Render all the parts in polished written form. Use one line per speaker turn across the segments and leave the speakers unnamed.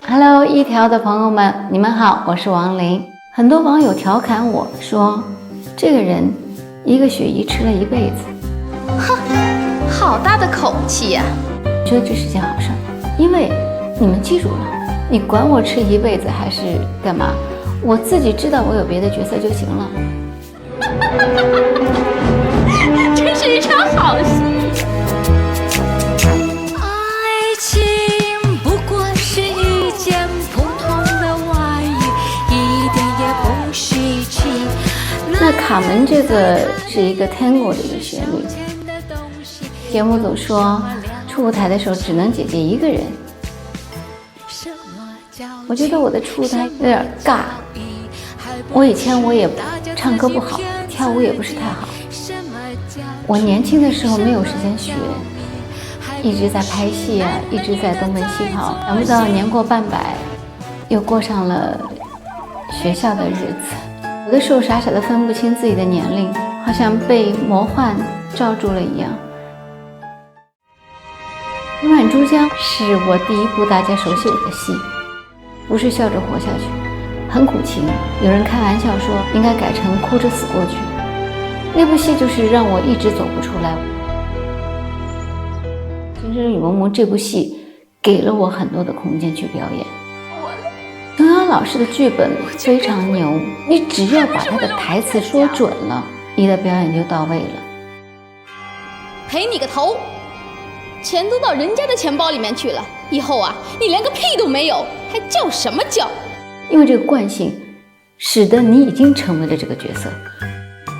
Hello，一条的朋友们，你们好，我是王琳。很多网友调侃我说，这个人一个鳕鱼吃了一辈子。
哼，好大的口气呀！
我觉得这是件好事，因为你们记住了，你管我吃一辈子还是干嘛，我自己知道我有别的角色就行了。
真是一场好戏。
那卡门这个是一个 tango 的一个旋律，节目组说初舞台的时候只能姐姐一个人，我觉得我的初舞台有点尬。我以前也唱歌不好，跳舞也不是太好，我年轻的时候没有时间学，一直在拍戏啊，一直在东奔西跑，想不到年过半百又过上了学校的日子。有的时候傻傻的分不清自己的年龄，好像被魔幻罩住了一样。今晚珠江是我第一部大家熟悉我的戏，不是笑着活下去，很苦情，有人开玩笑说应该改成哭着死过去。那部戏就是让我一直走不出来。《情深雨蒙蒙》这部戏给了我很多的空间去表演。程瑶老师的剧本非常牛，你只要把他的台词说准了，你的表演就到位了。
赔你个头，钱都到人家的钱包里面去了，以后啊，你连个屁都没有，还叫什么叫？
因为这个惯性使得你已经成为了这个角色。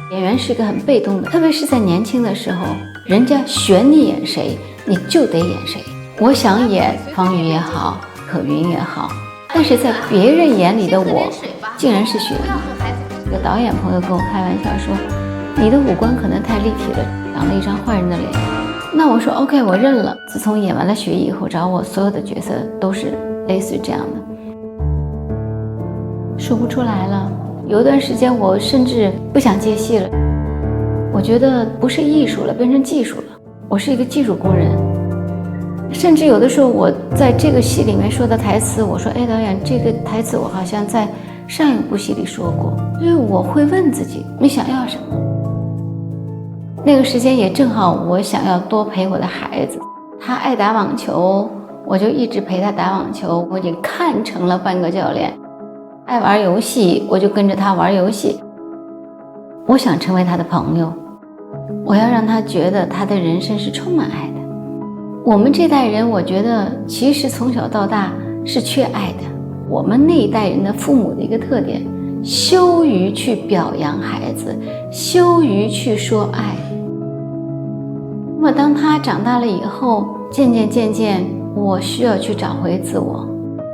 演员是一个很被动的，特别是在年轻的时候，人家选你演谁你就得演谁。我想演方瑜也好，可云也好，但是在别人眼里的我竟然是鳕鱼。有个导演朋友跟我开玩笑说，你的五官可能太立体了，长了一张坏人的脸。那我说 OK， 我认了。自从演完了鳕鱼以后，找我所有的角色都是类似于这样的，说不出来了。有一段时间我甚至不想接戏了，我觉得不是艺术了，变成技术了，我是一个技术工人。甚至有的时候我在这个戏里面说的台词，我说哎，导演，这个台词我好像在上一部戏里说过。所以我会问自己，你想要什么？那个时间也正好我想要多陪我的孩子，他爱打网球，我就一直陪他打网球，我已经看成了半个教练。爱玩游戏，我就跟着他玩游戏。我想成为他的朋友，我要让他觉得他的人生是充满爱的。我们这代人，我觉得其实从小到大是缺爱的。我们那一代人的父母的一个特点，羞于去表扬孩子，羞于去说爱。那么当他长大了以后，渐渐，我需要去找回自我。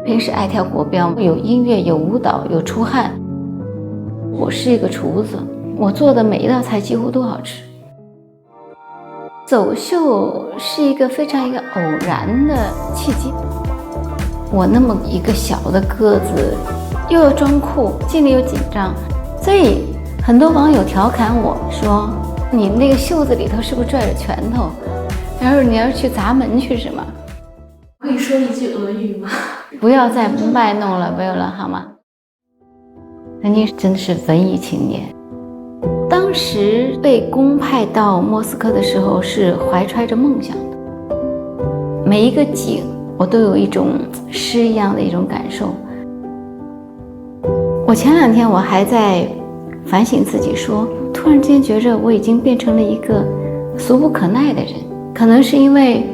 平时爱跳国标，有音乐，有舞蹈，有出汗。我是一个厨子，我做的每一道菜几乎都好吃。走秀是一个非常偶然的契机。我那么一个小的个子，又要装酷，心里又紧张，所以很多网友调侃我说，你那个袖子里头是不是拽着拳头？然后你要去砸门去是吗？
可以说一句俄语吗？
不要再卖弄了，没有了好吗？曾经真的是文艺青年，当时被公派到莫斯科的时候是怀揣着梦想的，每一个景我都有一种诗一样的一种感受。我前2天我还在反省自己说，突然之间觉着我已经变成了一个俗不可耐的人，可能是因为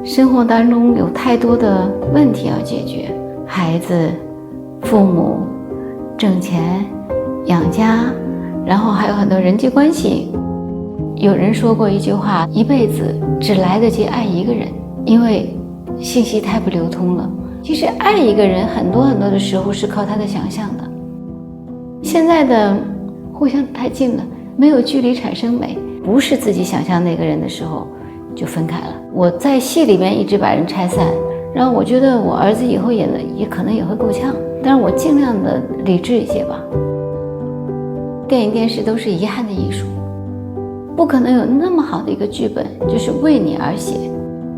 生活当中有太多的问题要解决，孩子、父母、挣钱、养家，然后还有很多人际关系。有人说过一句话，一辈子只来得及爱一个人，因为信息太不流通了。其实爱一个人很多的时候是靠他的想象的。现在的互相太近了，没有距离产生美，不是自己想象那个人的时候就分开了。我在戏里面一直把人拆散，然后我觉得我儿子以后演的也可能也会够呛，但是我尽量的理智一些吧。电影电视都是遗憾的艺术，不可能有那么好的一个剧本就是为你而写，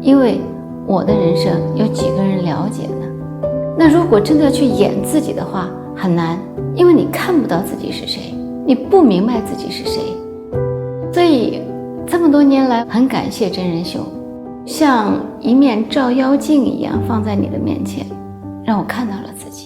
因为我的人生有几个人了解呢？那如果真的要去演自己的话，很难，因为你看不到自己是谁，你不明白自己是谁。所以这么多年来，很感谢真人秀，像一面照妖镜一样放在你的面前，让我看到了自己。